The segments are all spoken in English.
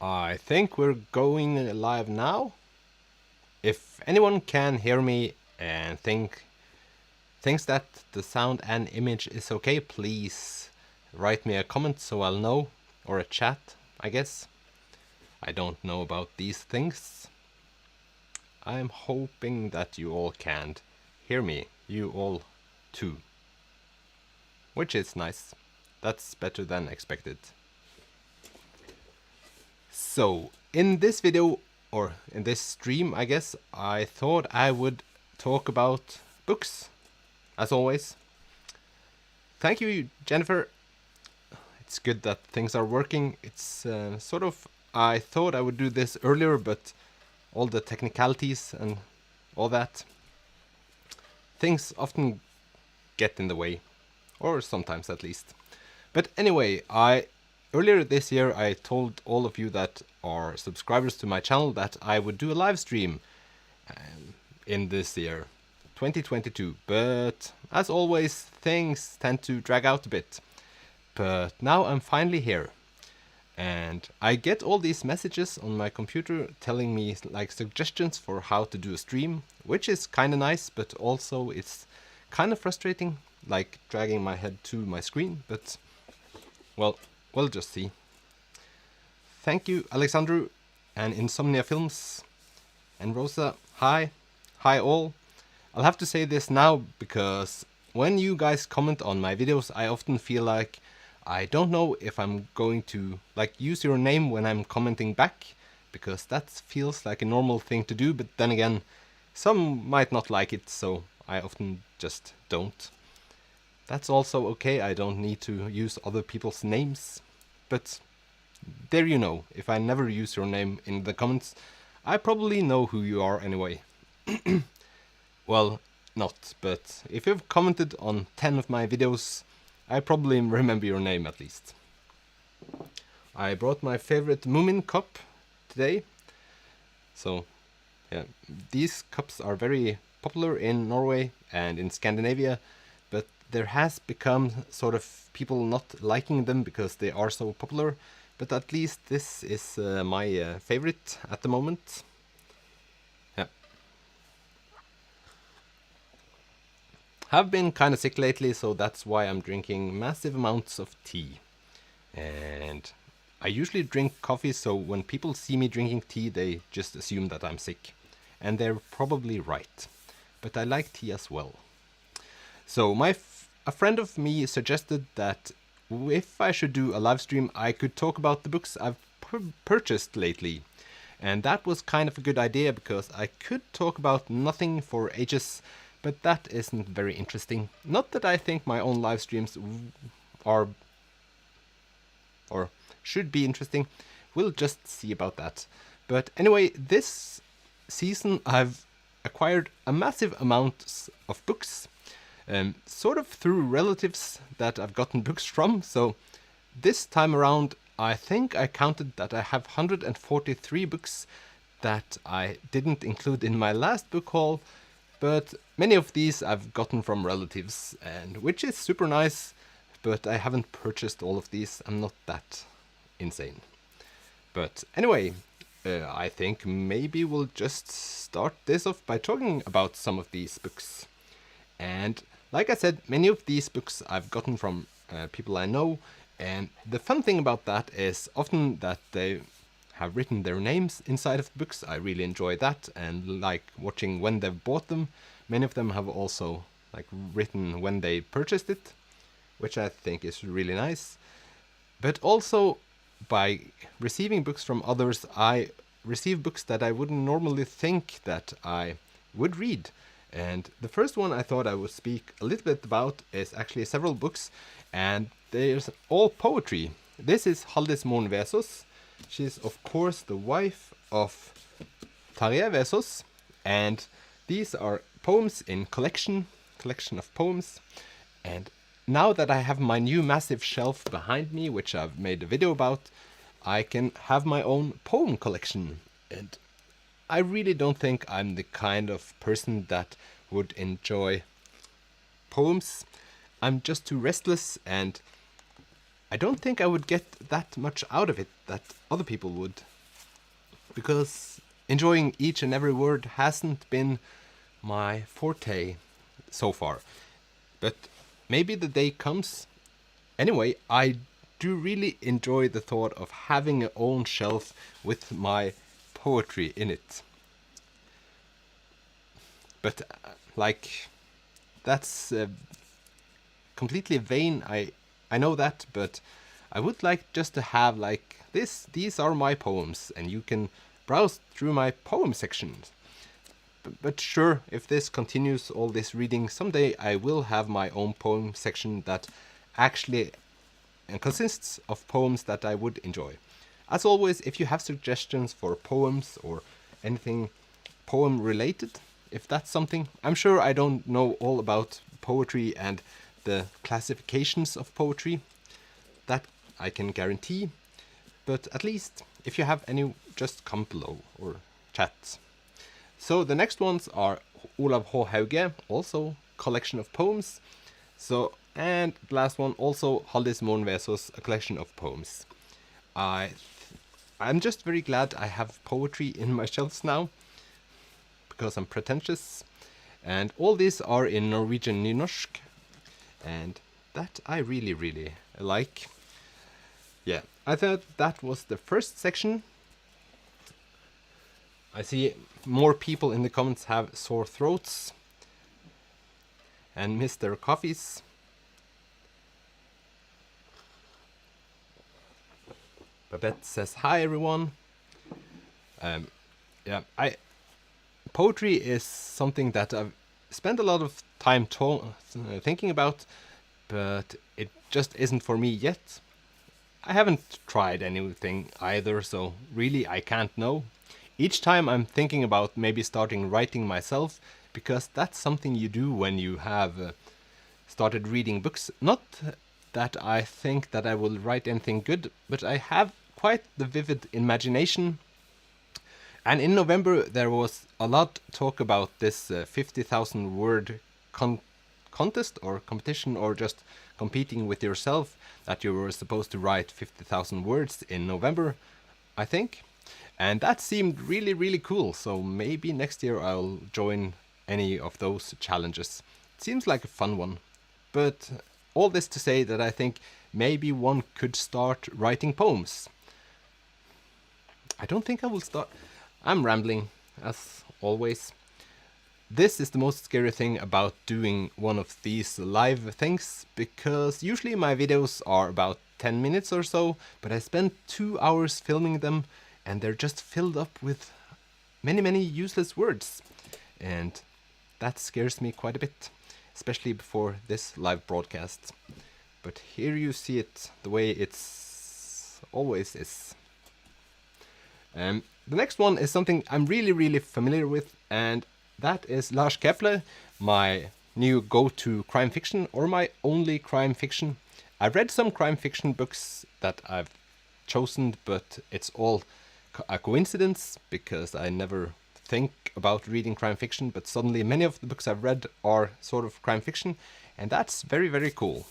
I think we're going live now. If anyone can hear me and thinks that the sound and image is okay, please write me a comment so I'll know, or a chat, I guess. I don't know about these things. I'm hoping that you all can hear me, you all too. Which is nice. That's better than expected. So, in this video, or in this stream, I guess, I thought I would talk about books, as always. Thank you, Jennifer. It's good that things are working. It's I thought I would do this earlier, but all the technicalities and all that, things often get in the way, or sometimes at least. But anyway, earlier this year I told all of you that are subscribers to my channel that I would do a live stream in this year, 2022. But as always, things tend to drag out a bit. But now I'm finally here. And I get all these messages on my computer telling me like suggestions for how to do a stream, which is kind of nice, but also it's kind of frustrating, like dragging my head to my screen, but well, we'll just see. Thank you, Alexandru and Insomnia Films and Rosa. Hi. Hi all. I'll have to say this now because when you guys comment on my videos, I often feel like I don't know if I'm going to like use your name when I'm commenting back, because that feels like a normal thing to do, but then again, some might not like it, so I often just don't. That's also okay, I don't need to use other people's names, but there you know, if I never use your name in the comments, I probably know who you are anyway. Well, not, but if you've commented on 10 of my videos, I probably remember your name at least. I brought my favorite Moomin cup today. So, yeah, these cups are very popular in Norway and in Scandinavia, but there has become sort of people not liking them because they are so popular. But at least this is my favorite at the moment. Yeah. Have been kind of sick lately, so that's why I'm drinking massive amounts of tea. And I usually drink coffee, so when people see me drinking tea, they just assume that I'm sick. And they're probably right. But I like tea as well. So a friend of me suggested that if I should do a live stream, I could talk about the books I've purchased lately. And that was kind of a good idea because I could talk about nothing for ages, but that isn't very interesting. Not that I think my own live streams are or should be interesting. We'll just see about that. But anyway, this season I've acquired a massive amount of books, sort of through relatives that I've gotten books from. So this time around, I think I counted that I have 143 books that I didn't include in my last book haul, but many of these I've gotten from relatives, and which is super nice, but I haven't purchased all of these. I'm not that insane. But anyway, I think maybe we'll just start this off by talking about some of these books. And like I said, many of these books I've gotten from people I know, and the fun thing about that is often that they have written their names inside of the books. I really enjoy that and like watching when they've bought them. Many of them have also like written when they purchased it, which I think is really nice. But also by receiving books from others, I receive books that I wouldn't normally think that I would read. And the first one I thought I would speak a little bit about is actually several books, and there's all poetry. This is Halldis Moen Vesaas. She's of course the wife of Tarjei Vesaas, and these are poems in collection of poems. And now that I have my new massive shelf behind me, which I've made a video about, I can have my own poem collection. And I really don't think I'm the kind of person that would enjoy poems. I'm just too restless, and I don't think I would get that much out of it that other people would, because enjoying each and every word hasn't been my forte so far. But maybe the day comes. Anyway, I do really enjoy the thought of having an own shelf with my poetry in it. But like, that's completely vain. I know that, but I would like just to have like this. These are my poems, and you can browse through my poem sections. But sure, if this continues, all this reading, someday I will have my own poem section that actually consists of poems that I would enjoy. As always, if you have suggestions for poems or anything poem related, if that's something, I'm sure I don't know all about poetry and the classifications of poetry, that I can guarantee, but at least if you have any, just comment below or chat. So the next ones are Olav H. Hauge, also collection of poems. So, and the last one also Haldis Mornvesos, a collection of poems. I'm just very glad I have poetry in my shelves now, because I'm pretentious, and all these are in Norwegian nynorsk, and that I really like. Yeah, I thought that was the first section. I see more people in the comments have sore throats and miss their coffees. Babette says hi everyone. Yeah, poetry is something that I've spent a lot of time thinking about, but it just isn't for me yet. I haven't tried anything either, so really I can't know. Each time I'm thinking about maybe starting writing myself, because that's something you do when you have started reading books. Not that I think that I will write anything good, but I have quite the vivid imagination. And in November there was a lot talk about this 50,000 word contest or competition, or just competing with yourself, that you were supposed to write 50,000 words in November, I think. And that seemed really cool, so maybe next year I'll join any of those challenges. It seems like a fun one. But all this to say that I think maybe one could start writing poems. I don't think I will start. I'm rambling, as always. This is the most scary thing about doing one of these live things, because usually my videos are about 10 minutes or so, but I spend 2 hours filming them, and they're just filled up with many useless words. And that scares me quite a bit, especially before this live broadcast. But here you see it the way it's always is. The next one is something I'm really familiar with, and that is Lars Kepler, my new go-to crime fiction, or my only crime fiction. I've read some crime fiction books that I've chosen, but it's all a coincidence, because I never think about reading crime fiction, but suddenly many of the books I've read are sort of crime fiction, and that's very cool.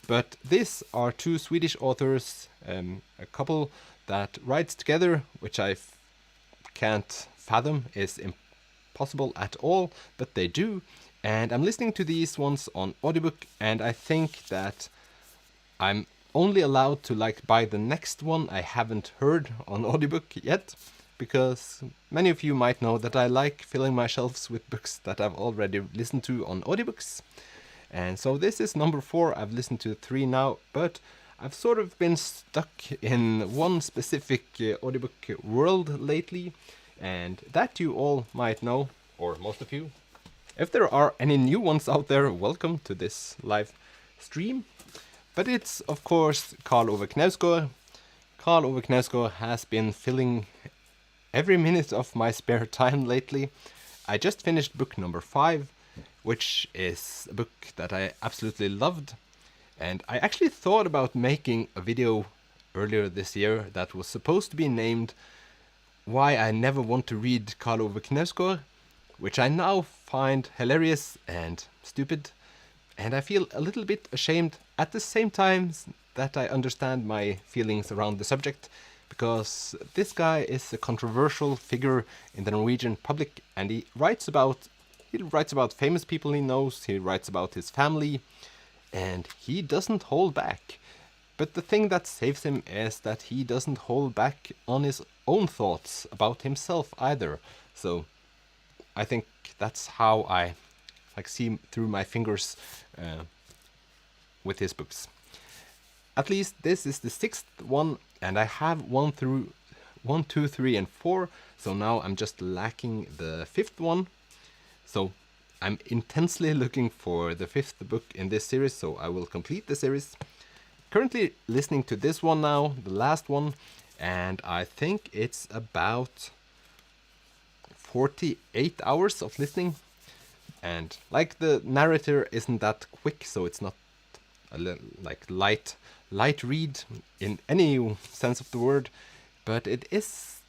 But these are 2 Swedish authors, a couple that writes together, which I can't fathom is impossible at all, but they do. And I'm listening to these ones on audiobook, and I think that I'm only allowed to buy the next one I haven't heard on audiobook yet, because many of you might know that I like filling my shelves with books that I've already listened to on audiobooks. And so this is number 4. I've listened to 3 now, but I've sort of been stuck in one specific audiobook world lately, and that you all might know, or most of you. If there are any new ones out there, welcome to this live stream. But it's, of course, Karl Ove Knausgård. Karl Ove Knausgård has been filling every minute of my spare time lately. I just finished book number 5, which is a book that I absolutely loved. And I actually thought about making a video earlier this year that was supposed to be named Why I Never Want to Read Karl Ove Knausgård, which I now find hilarious and stupid, and I feel a little bit ashamed at the same time that I understand my feelings around the subject, because this guy is a controversial figure in the Norwegian public, and he writes about famous people he knows, he writes about his family, and he doesn't hold back. But the thing that saves him is that he doesn't hold back on his own thoughts about himself either. So I think that's how I see through my fingers with his books. At least this is the 6th one, and I have 1, 2, 3, and 4. So now I'm just lacking the 5th one. So I'm intensely looking for the 5th book in this series, so I will complete the series. Currently listening to this one now, the last one, and I think it's about 48 hours of listening. And like the narrator isn't that quick, so it's not a like light read in any sense of the word, but it's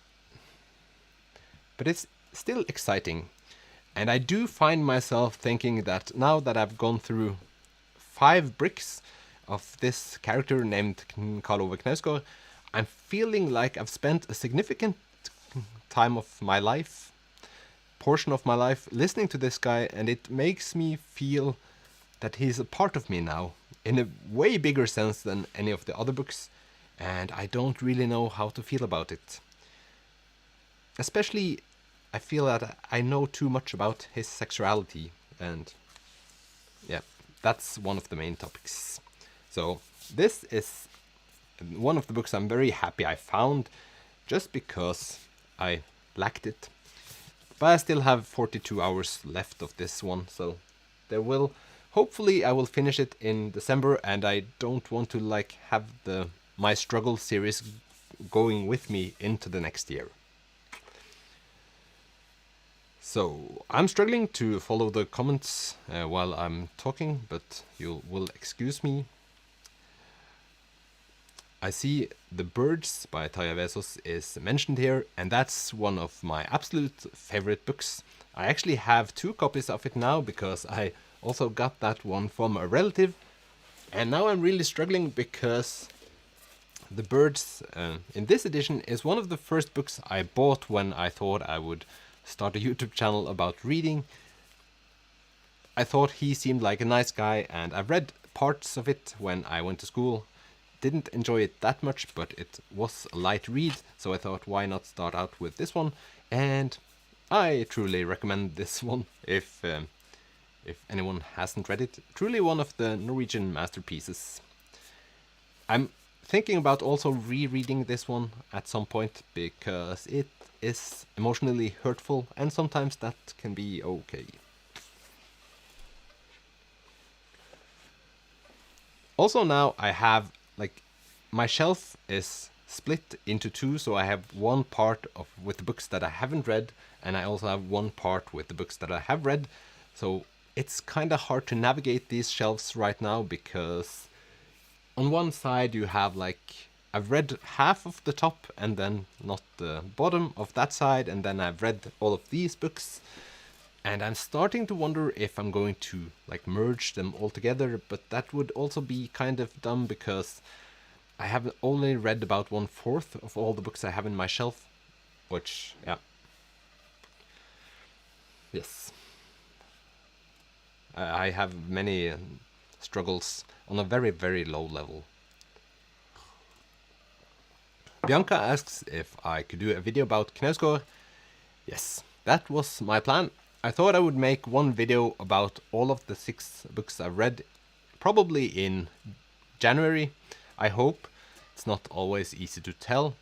still exciting. And I do find myself thinking that now that I've gone through 5 bricks of this character named Karl Ove Knausgård, I'm feeling like I've spent a significant time of my life, portion of my life, listening to this guy, and it makes me feel that he's a part of me now, in a way bigger sense than any of the other books, and I don't really know how to feel about it. Especially, I feel that I know too much about his sexuality, and yeah, that's one of the main topics. So this is one of the books I'm very happy I found, just because I lacked it. But I still have 42 hours left of this one, so hopefully I will finish it in December, and I don't want to have my struggle series going with me into the next year. So I'm struggling to follow the comments while I'm talking, but you will excuse me. I see The Birds by Tarja Vesaas is mentioned here, and that's one of my absolute favorite books. I actually have 2 copies of it now, because I also got that one from a relative, and now I'm really struggling because The Birds in this edition is one of the first books I bought when I thought I would start a YouTube channel about reading. I thought he seemed like a nice guy, and I've read parts of it when I went to school. Didn't enjoy it that much, but it was a light read, so I thought, why not start out with this one? And I truly recommend this one if anyone hasn't read it. Truly one of the Norwegian masterpieces. I'm thinking about also rereading this one at some point, because it is emotionally hurtful, and sometimes that can be okay. Also now I have my shelf is split into 2, so I have one part with the books that I haven't read, and I also have one part with the books that I have read. So it's kind of hard to navigate these shelves right now, because on one side you have I've read half of the top and then not the bottom of that side, and then I've read all of these books. And I'm starting to wonder if I'm going to merge them all together, but that would also be kind of dumb, because I have only read about 1/4 of all the books I have in my shelf, which, yeah. Yes. I have many struggles on a very, very low level. Bianca asks if I could do a video about Knausgård. Yes, that was my plan. I thought I would make one video about all of the 6 books I've read, probably in January, I hope. It's not always easy to tell.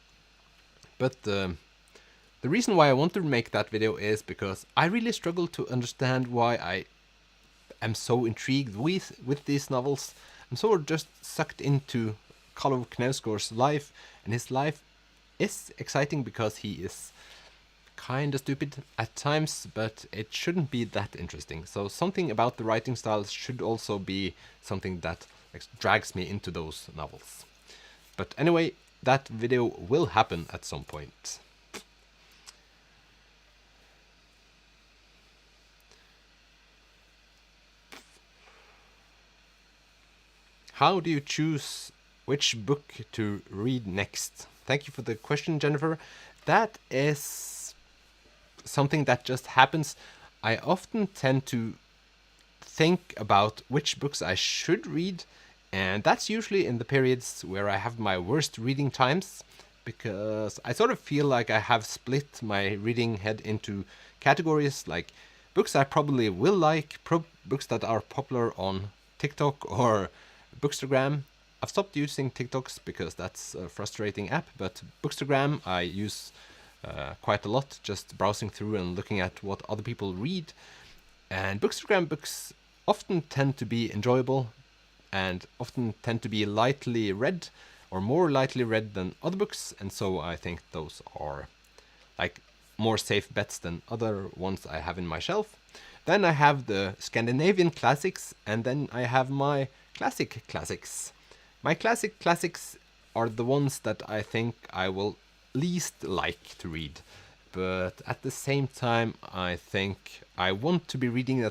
But the reason why I want to make that video is because I really struggle to understand why I am so intrigued with these novels. I'm sort of just sucked into Karl Ove Knausgård's life, and his life is exciting because he is kind of stupid at times, but it shouldn't be that interesting. So something about the writing style should also be something that drags me into those novels. But anyway, that video will happen at some point. How do you choose which book to read next? Thank you for the question, Jennifer. That is something that just happens. I often tend to think about which books I should read, and that's usually in the periods where I have my worst reading times, because I sort of feel like I have split my reading head into categories like books I probably will like, books that are popular on TikTok or Bookstagram. I've stopped using TikToks because that's a frustrating app, but Bookstagram I use quite a lot, just browsing through and looking at what other people read. And Bookstagram books often tend to be enjoyable and often tend to be lightly read or more lightly read than other books, and so I think those are like more safe bets than other ones I have in my shelf. Then I have the Scandinavian classics, and then I have my classic classics. My classic classics are the ones that I think I will least like to read, but at the same time I think I want to be reading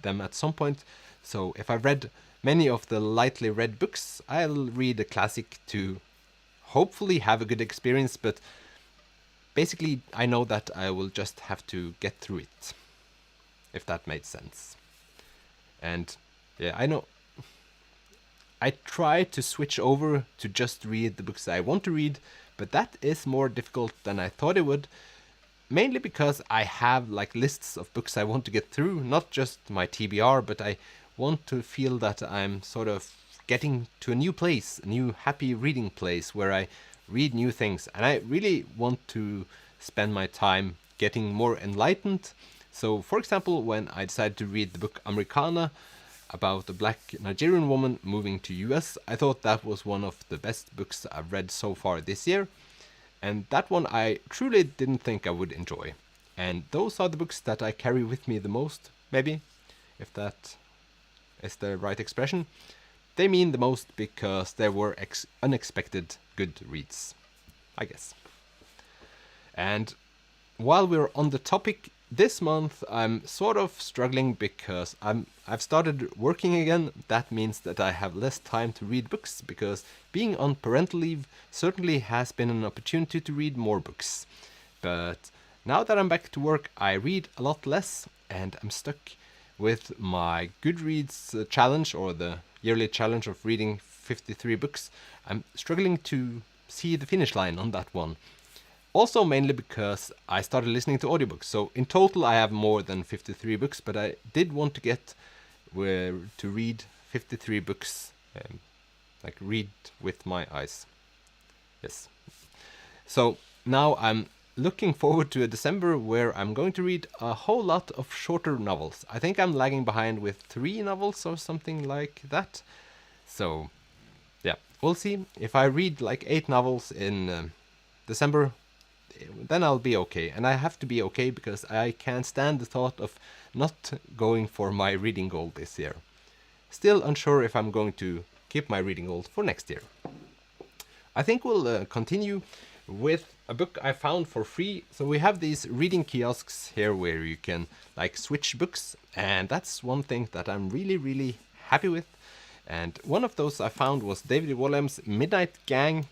them at some point. So if I've read many of the lightly read books, I'll read a classic to hopefully have a good experience, but basically I know that I will just have to get through it, if that made sense. And yeah, I know I try to switch over to just read the books I want to read, but that is more difficult than I thought it would. Mainly because I have like lists of books I want to get through, not just my TBR, but I want to feel that I'm sort of getting to a new place, a new happy reading place where I read new things. And I really want to spend my time getting more enlightened. So, for example, when I decided to read the book Americana about a black Nigerian woman moving to US, I thought that was one of the best books I've read so far this year. And that one I truly didn't think I would enjoy. And those are the books that I carry with me the most, maybe, if that is the right expression. They mean the most because they were unexpected good reads, I guess. And while we're on the topic, this month I'm sort of struggling because I've started working again. That means that I have less time to read books, because being on parental leave certainly has been an opportunity to read more books. But now that I'm back to work, I read a lot less, and I'm stuck with my Goodreads challenge, or the yearly challenge of reading 53 books. I'm struggling to see the finish line on that one. Also mainly because I started listening to audiobooks. So in total I have more than 53 books, but I did want to get to read 53 books, like read with my eyes. Yes. So now I'm looking forward to a December where I'm going to read a whole lot of shorter novels. I think I'm lagging behind with 3 novels or something like that. So yeah, we'll see. If I read like 8 novels in December, then I'll be okay. And I have to be okay because I can't stand the thought of not going for my reading goal this year. Still unsure if I'm going to keep my reading goal for next year. I think we'll continue with a book I found for free. So we have these reading kiosks here where you can like switch books, and that's one thing that I'm really happy with. And one of those I found was David Walliams' Midnight Gang.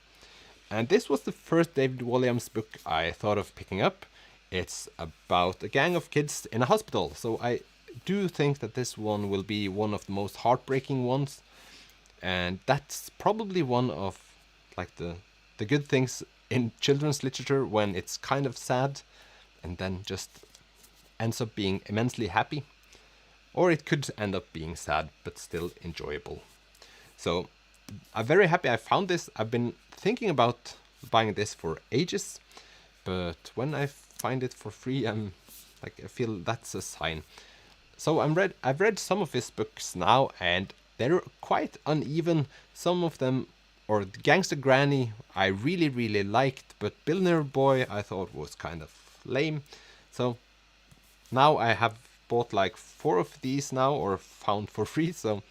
And this was the first David Walliams book I thought of picking up. It's about a gang of kids in a hospital, so I do think that this one will be one of the most heartbreaking ones. And that's probably one of like the good things in children's literature, when it's kind of sad and then just ends up being immensely happy. Or it could end up being sad but still enjoyable. So I'm very happy I found this. I've been thinking about buying this for ages, but when I find it for free, I feel that's a sign. So I've read some of his books now, and they're quite uneven. Some of them, or Gangster Granny, I really liked, but Billionaire Boy I thought was kind of lame. So now I have bought like 4 of these now, or found for free, so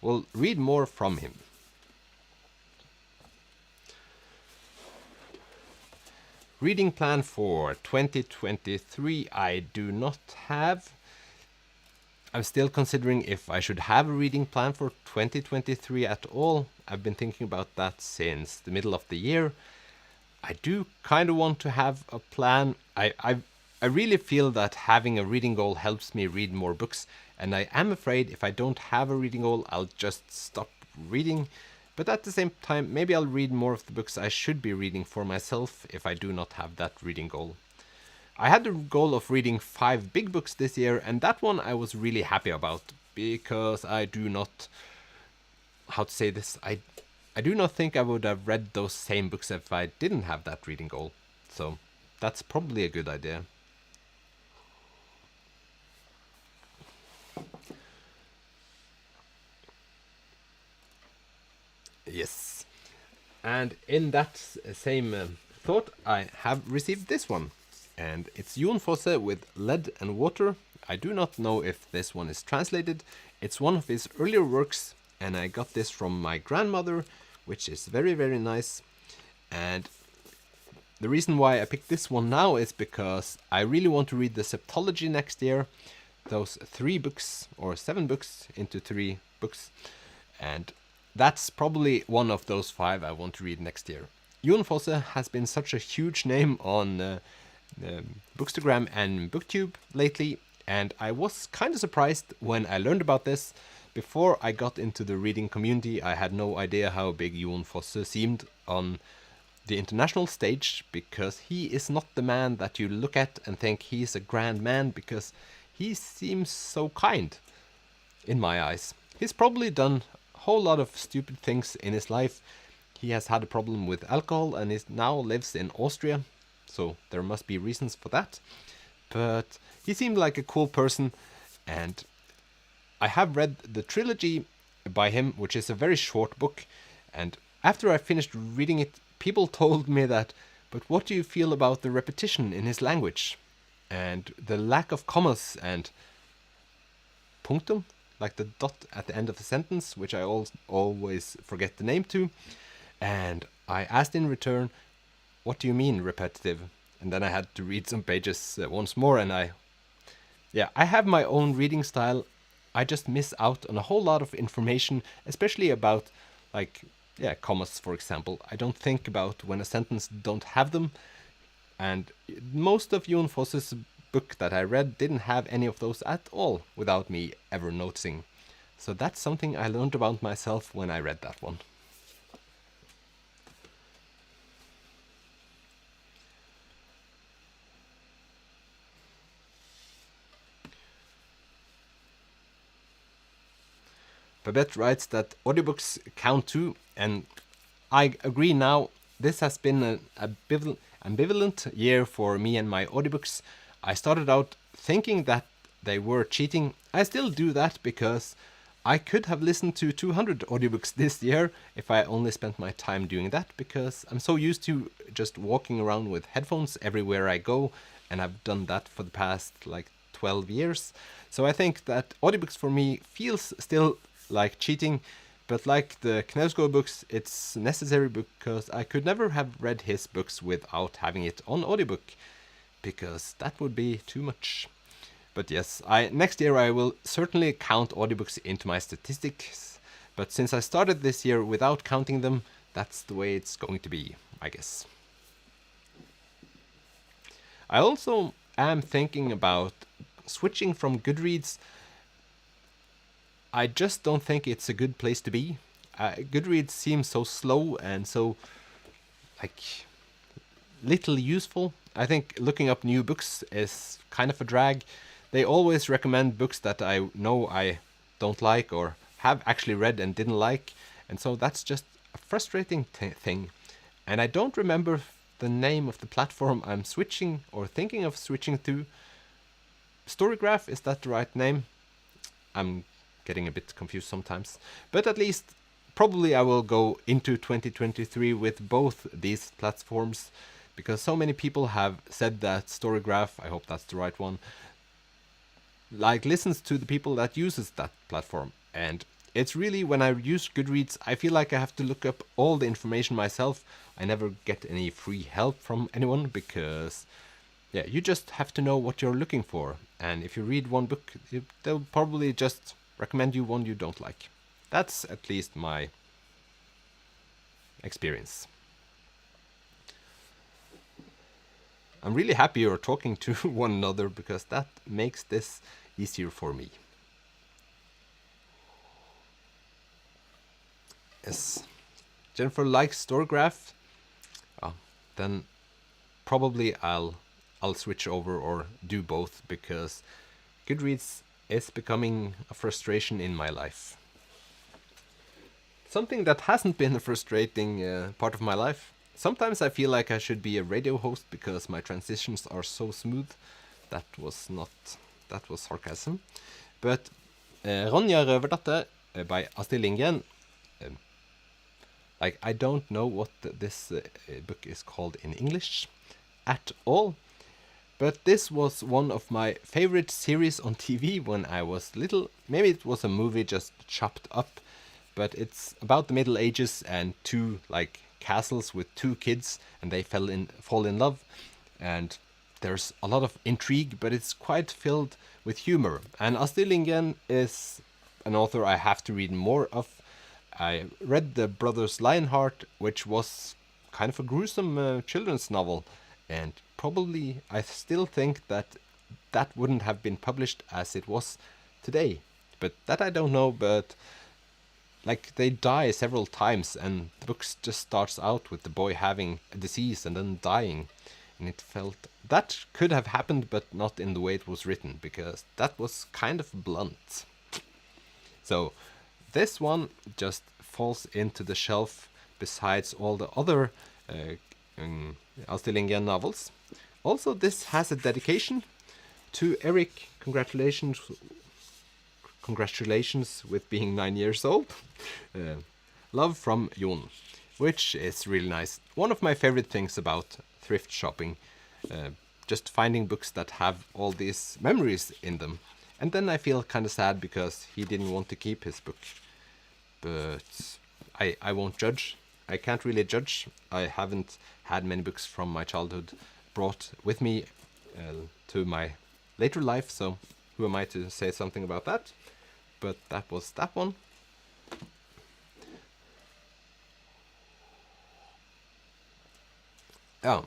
we'll read more from him. Reading plan for 2023 I do not have. I'm still considering if I should have a reading plan for 2023 at all. I've been thinking about that since the middle of the year. I do kind of want to have a plan. I really feel that having a reading goal helps me read more books, and I am afraid if I don't have a reading goal, I'll just stop reading. But at the same time, maybe I'll read more of the books I should be reading for myself if I do not have that reading goal. I had the goal of reading 5 big books this year, and that one I was really happy about, because I do not, how to say this, I do not think I would have read those same books if I didn't have that reading goal. So that's probably a good idea. Yes. And in that same thought, I have received this one. And it's Jon Fosse with Lead and Water. I do not know if this one is translated. It's one of his earlier works, and I got this from my grandmother, which is very, very nice. And the reason why I picked this one now is because I really want to read the Septology next year. Those 3 books, or 7 books into 3 books. And that's probably one of those 5 I want to read next year. Jon Fosse has been such a huge name on Bookstagram and Booktube lately, and I was kind of surprised when I learned about this. Before I got into the reading community, I had no idea how big Jon Fosse seemed on the international stage, because he is not the man that you look at and think he's a grand man, because he seems so kind in my eyes. He's probably done a whole lot of stupid things in his life. He has had a problem with alcohol and now lives in Austria, so there must be reasons for that. But he seemed like a cool person, and I have read the trilogy by him, which is a very short book, and after I finished reading it, people told me that, but what do you feel about the repetition in his language? And the lack of commas and punctum, like the dot at the end of a sentence, which I always forget the name to. And I asked in return, what do you mean repetitive? And then I had to read some pages once more, and I have my own reading style. I just miss out on a whole lot of information, especially about, commas, for example. I don't think about when a sentence don't have them, and most of Jon Fosse's book that I read didn't have any of those at all, without me ever noticing. So that's something I learned about myself when I read that one. Babette writes that audiobooks count too, and I agree now. This has been an ambivalent year for me and my audiobooks. I started out thinking that they were cheating. I still do that because I could have listened to 200 audiobooks this year if I only spent my time doing that, because I'm so used to just walking around with headphones everywhere I go, and I've done that for the past 12 years. So I think that audiobooks for me feels still like cheating, but like the Knausgård books, it's necessary because I could never have read his books without having it on audiobook, because that would be too much. But yes, next year I will certainly count audiobooks into my statistics, but since I started this year without counting them, that's the way it's going to be, I guess. I also am thinking about switching from Goodreads. I just don't think it's a good place to be. Goodreads seems so slow and so little useful. I think looking up new books is kind of a drag. They always recommend books that I know I don't like or have actually read and didn't like, and so that's just a frustrating thing. And I don't remember the name of the platform I'm switching or thinking of switching to. Storygraph, is that the right name? I'm getting a bit confused sometimes. But at least, probably I will go into 2023 with both these platforms, because so many people have said that Storygraph, I hope that's the right one, listens to the people that uses that platform. And it's really, when I use Goodreads, I feel like I have to look up all the information myself. I never get any free help from anyone, because yeah, you just have to know what you're looking for. And if you read one book, they'll probably just recommend you one you don't like. That's at least my experience. I'm really happy you're talking to one another because that makes this easier for me. Yes. Jennifer likes Storygraph. Oh, then probably I'll switch over or do both because Goodreads is becoming a frustration in my life. Something that hasn't been a frustrating part of my life. Sometimes I feel like I should be a radio host because my transitions are so smooth. That was sarcasm. But Ronja Røverdatter by Astrid Lindgren. Like, I don't know what this book is called in English at all. But this was one of my favorite series on TV when I was little. Maybe it was a movie just chopped up. But it's about the Middle Ages and two like castles with two kids, and they fall in love, and there's a lot of intrigue, but it's quite filled with humor. And Astrid Lindgren is an author I have to read more of. I read The Brothers Lionheart, which was kind of a gruesome children's novel, and probably I still think that wouldn't have been published as it was today. But that I don't know, but like, they die several times, and the book just starts out with the boy having a disease and then dying. And it felt that could have happened, but not in the way it was written, because that was kind of blunt. So this one just falls into the shelf besides all the other Astrid Lindgren novels. Also, this has a dedication to Eric. Congratulations with being 9 years old. Love from Jon, which is really nice. One of my favorite things about thrift shopping, just finding books that have all these memories in them. And then I feel kind of sad because he didn't want to keep his book. But I won't judge. I can't really judge. I haven't had many books from my childhood brought with me to my later life, so who am I to say something about that? But that was that one. Oh,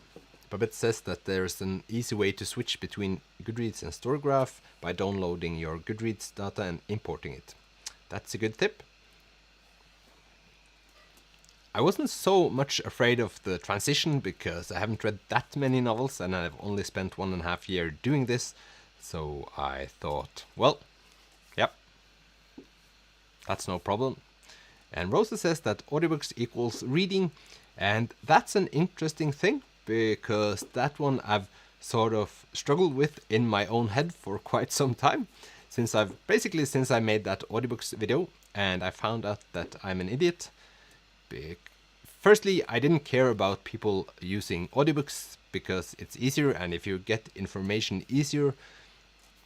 Babette says that there's an easy way to switch between Goodreads and Storygraph by downloading your Goodreads data and importing it. That's a good tip. I wasn't so much afraid of the transition because I haven't read that many novels and I've only spent 1.5 years doing this. So I thought, well, yep, that's no problem. And Rosa says that audiobooks equals reading, and that's an interesting thing because that one I've sort of struggled with in my own head for quite some time, since I made that audiobooks video and I found out that I'm an idiot. Firstly, I didn't care about people using audiobooks because it's easier, and if you get information easier,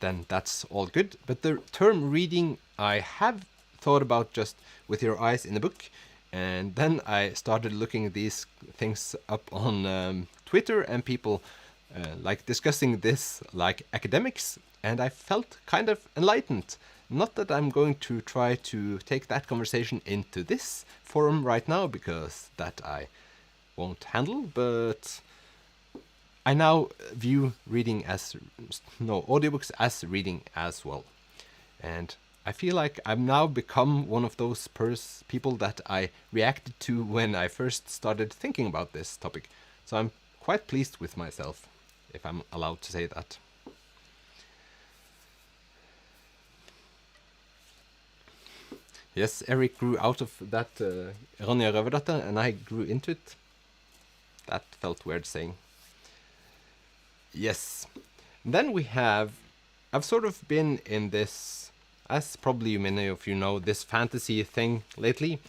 then that's all good. But the term reading I have thought about just with your eyes in a book, and then I started looking these things up on Twitter and people like discussing this like academics, and I felt kind of enlightened. Not that I'm going to try to take that conversation into this forum right now, because that I won't handle, but I now view audiobooks as reading as well. And I feel like I've now become one of those people that I reacted to when I first started thinking about this topic. So I'm quite pleased with myself, if I'm allowed to say that. Yes, Eric grew out of that Ronja Røverdatter, and I grew into it. That felt weird saying. Yes. Then I've sort of been in this, as probably many of you know, this fantasy thing lately.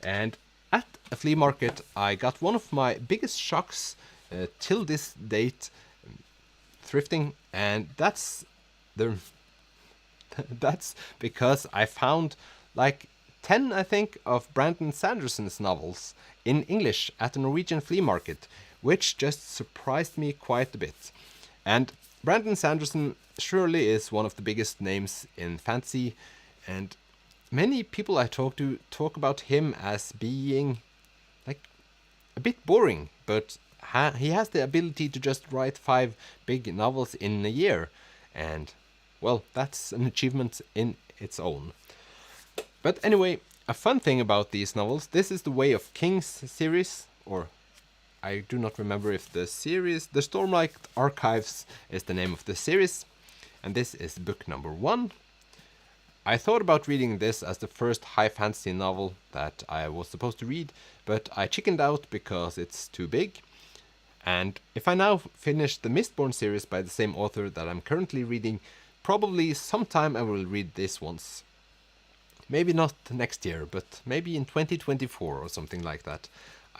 And at a flea market, I got one of my biggest shocks till this date, thrifting, and that's because I found like 10, I think, of Brandon Sanderson's novels in English at a Norwegian flea market, which just surprised me quite a bit. And Brandon Sanderson surely is one of the biggest names in fantasy, and many people I talk to talk about him as being like a bit boring, but he has the ability to just write 5 big novels in a year, and well, that's an achievement in its own. But anyway, a fun thing about these novels, this is the Way of Kings series, or I do not remember if the series, the Stormlight Archives is the name of the series, and this is book number 1. I thought about reading this as the first high fantasy novel that I was supposed to read, but I chickened out because it's too big. And if I now finish the Mistborn series by the same author that I'm currently reading, probably sometime I will read this once. Maybe not next year, but maybe in 2024 or something like that.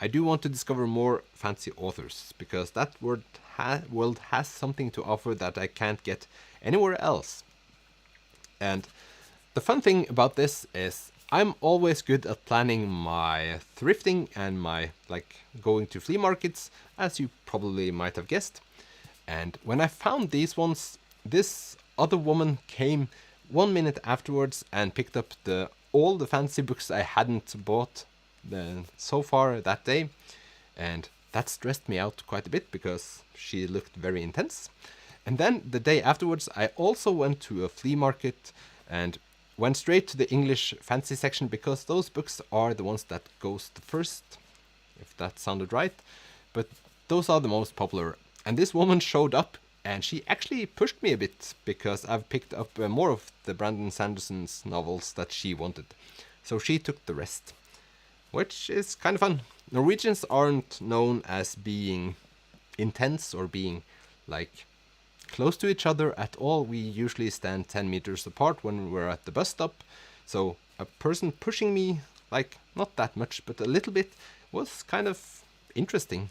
I do want to discover more fantasy authors, because that world has something to offer that I can't get anywhere else. And the fun thing about this is I'm always good at planning my thrifting and my going to flea markets, as you probably might have guessed. And when I found these ones, this other woman came 1 minute afterwards and picked up all the fantasy books I hadn't bought so far that day. And that stressed me out quite a bit because she looked very intense. And then the day afterwards, I also went to a flea market and went straight to the English fantasy section, because those books are the ones that goes the first, if that sounded right. But those are the most popular. And this woman showed up, and she actually pushed me a bit, because I've picked up more of the Brandon Sanderson's novels that she wanted. So she took the rest, which is kind of fun. Norwegians aren't known as being intense or being close to each other at all. We usually stand 10 meters apart when we're at the bus stop. So a person pushing me, not that much, but a little bit, was kind of interesting.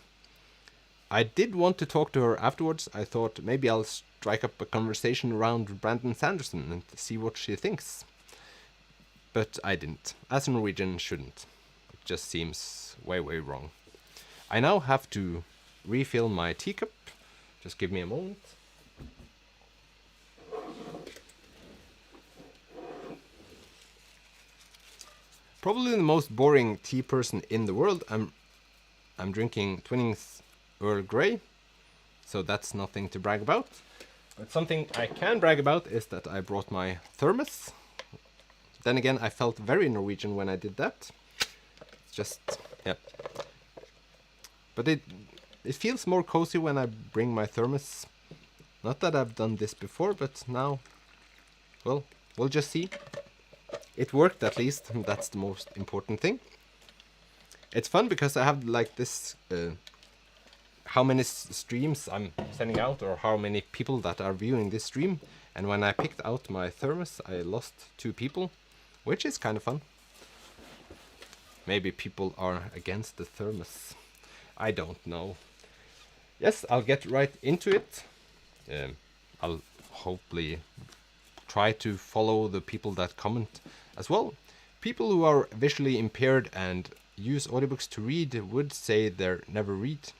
I did want to talk to her afterwards. I thought maybe I'll strike up a conversation around Brandon Sanderson and see what she thinks. But I didn't, as a Norwegian shouldn't. It just seems way, way wrong. I now have to refill my teacup. Just give me a moment. Probably the most boring tea person in the world. I'm drinking Twinings Earl Grey, so that's nothing to brag about. But something I can brag about is that I brought my thermos. Then again, I felt very Norwegian when I did that. It's just, yeah. But it feels more cozy when I bring my thermos. Not that I've done this before, but now, well, we'll just see. It worked at least, that's the most important thing. It's fun because I have this, how many streams I'm sending out, or how many people that are viewing this stream. And when I picked out my thermos, I lost 2 people, which is kind of fun. Maybe people are against the thermos. I don't know. Yes, I'll get right into it. I'll hopefully try to follow the people that comment as well. People who are visually impaired and use audiobooks to read would say they're never read.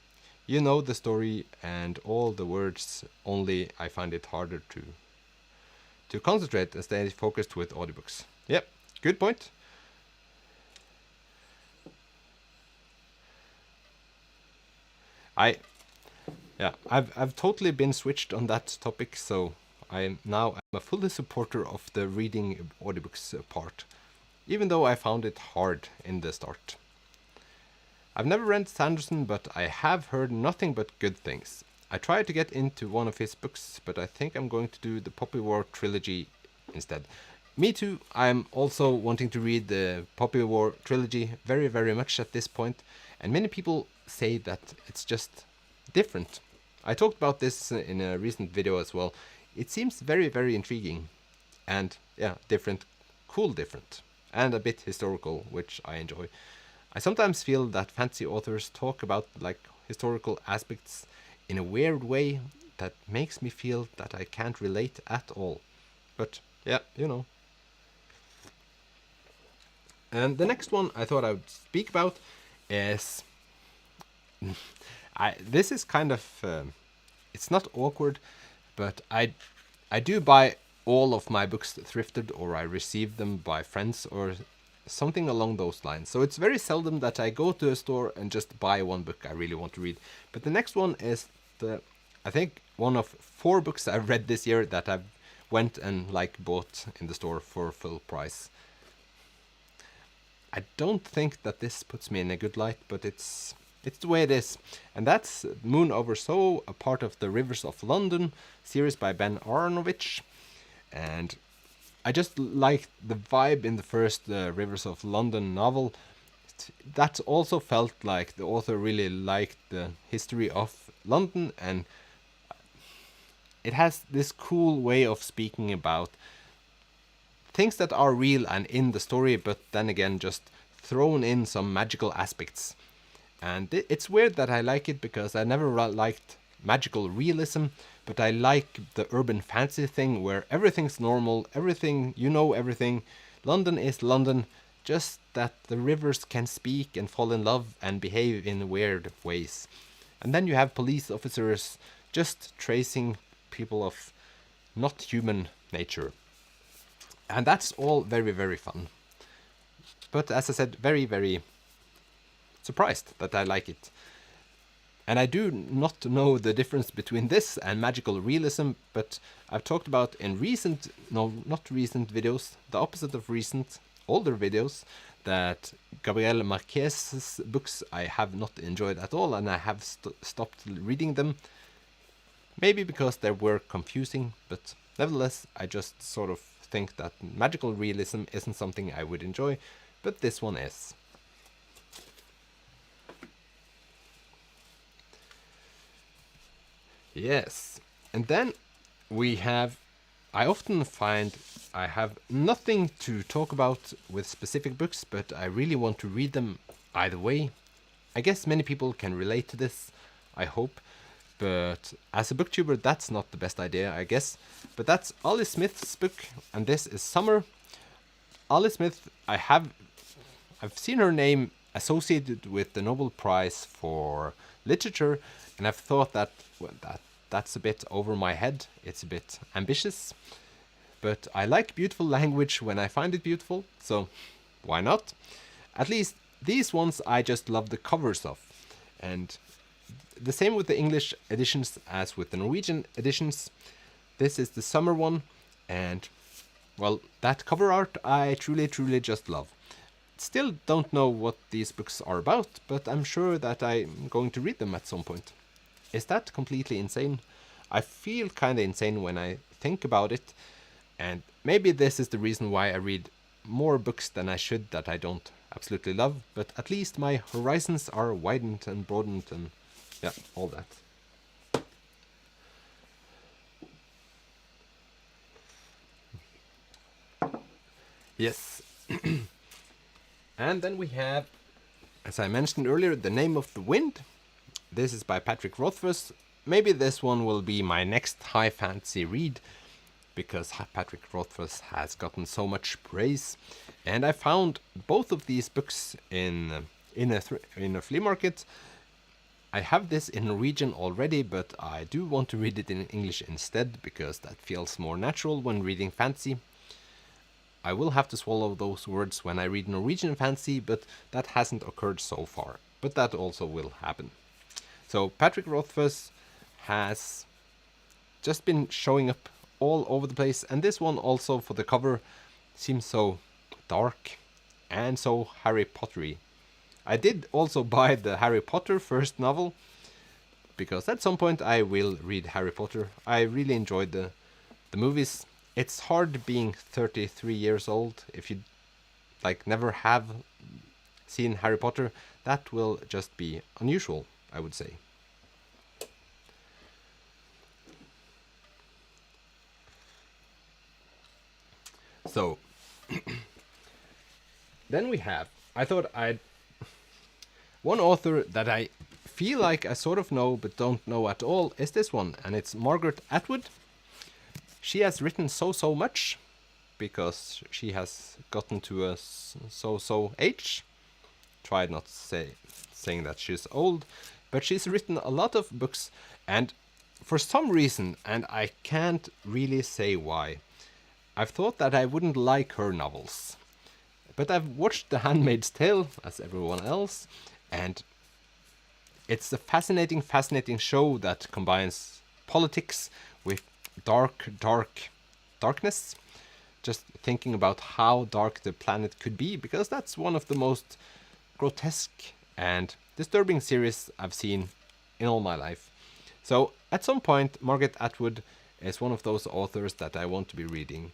You know the story and all the words, only I find it harder to concentrate and stay focused with audiobooks. Yep, good point. I've totally been switched on that topic, so I'm a fully supporter of the reading audiobooks part, even though I found it hard in the start. I've never read Sanderson, but I have heard nothing but good things. I tried to get into one of his books, but I think I'm going to do the Poppy War trilogy instead. Me too, I'm also wanting to read the Poppy War trilogy very, very much at this point, and many people say that it's just different. I talked about this in a recent video as well. It seems very, very intriguing, and yeah, different, cool different, and a bit historical, which I enjoy. I sometimes feel that fantasy authors talk about historical aspects in a weird way that makes me feel that I can't relate at all. But yeah, you know. And the next one I thought I would speak about is... this is kind of it's not awkward, but I do buy all of my books thrifted, or I receive them by friends or something along those lines. So it's very seldom that I go to a store and just buy one book I really want to read. But the next one is I think one of 4 books I've read this year that I've went and bought in the store for full price. I don't think that this puts me in a good light, but it's the way it is. And that's Moon Over So, a part of the Rivers of London series by Ben Aronovich. And I just liked the vibe in the first Rivers of London novel. That also felt like the author really liked the history of London, and it has this cool way of speaking about things that are real and in the story, but then again just thrown in some magical aspects. And it's weird that I like it, because I never liked magical realism, but I like the urban fantasy thing where everything's normal, everything, everything. London is London, just that the rivers can speak and fall in love and behave in weird ways. And then you have police officers just tracing people of not human nature. And that's all very, very fun. But as I said, very, very surprised that I like it. And I do not know the difference between this and magical realism, but I've talked about in not recent videos, the opposite of recent, older videos, that Gabriel Marquez's books I have not enjoyed at all, and I have stopped reading them. Maybe because they were confusing, but nevertheless, I just sort of think that magical realism isn't something I would enjoy, but this one is. Yes, and then we have, I often find I have nothing to talk about with specific books, but I really want to read them either way. I guess many people can relate to this, I hope, but as a booktuber that's not the best idea, I guess. But that's Ollie Smith's book, and this is Summer. Ollie Smith, I've seen her name associated with the Nobel Prize for Literature, and I've thought that, that's a bit over my head, it's a bit ambitious, but I like beautiful language when I find it beautiful, so why not? At least these ones I just love the covers of, and the same with the English editions as with the Norwegian editions. This is the Summer one, and well, that cover art I truly, truly just love. Still don't know what these books are about, but I'm sure that I'm going to read them at some point. Is that completely insane? I feel kinda insane when I think about it, and maybe this is the reason why I read more books than I should that I don't absolutely love, but at least my horizons are widened and broadened and yeah, all that. Yes. And then we have, as I mentioned earlier, The Name of the Wind. This is by Patrick Rothfuss. Maybe this one will be my next high fantasy read, because Patrick Rothfuss has gotten so much praise. And I found both of these books in a flea market. I have this in Norwegian already, but I do want to read it in English instead, because that feels more natural when reading fantasy. I will have to swallow those words when I read Norwegian fantasy, but that hasn't occurred so far. But that also will happen. So Patrick Rothfuss has just been showing up all over the place, and this one also for the cover seems so dark and so Harry Pottery. I did also buy the Harry Potter first novel, because at some point I will read Harry Potter. I really enjoyed the movies. It's hard being 33 years old if you never have seen Harry Potter. That will just be unusual, I would say. So then we have, one author that I feel like I sort of know but don't know at all is this one, and it's Margaret Atwood. She has written so much, because she has gotten to a so age. Tried not saying that she's old, but she's written a lot of books, and for some reason, and I can't really say why, I've thought that I wouldn't like her novels. But I've watched The Handmaid's Tale, as everyone else, and it's a fascinating show that combines politics with darkness. Just thinking about how dark the planet could be, because that's one of the most grotesque and disturbing series I've seen in all my life. So at some point, Margaret Atwood is one of those authors that I want to be reading.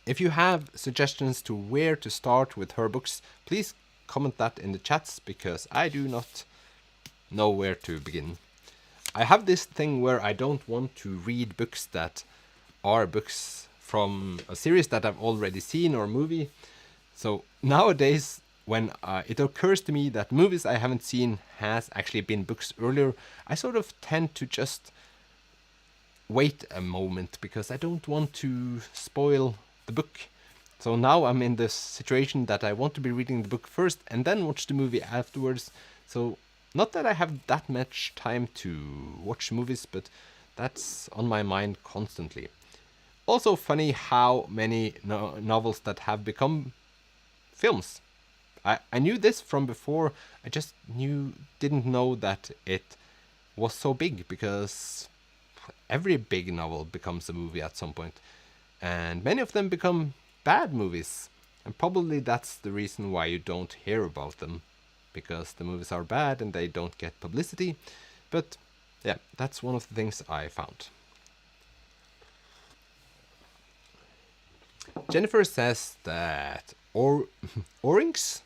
If you have suggestions to where to start with her books, please comment that in the chats, because I do not know where to begin. I have this thing where I don't want to read books that are books from a series that I've already seen or movie. So nowadays, when it occurs to me that movies I haven't seen has actually been books earlier, I sort of tend to just wait a moment, because I don't want to spoil the book. So now I'm in this situation that I want to be reading the book first and then watch the movie afterwards. So not that I have that much time to watch movies, but that's on my mind constantly. Also funny how many novels that have become films. I knew this from before, I just didn't know that it was so big, because every big novel becomes a movie at some point. And many of them become bad movies. And probably that's the reason why you don't hear about them, because the movies are bad and they don't get publicity. But yeah, that's one of the things I found. Jennifer says that Oryx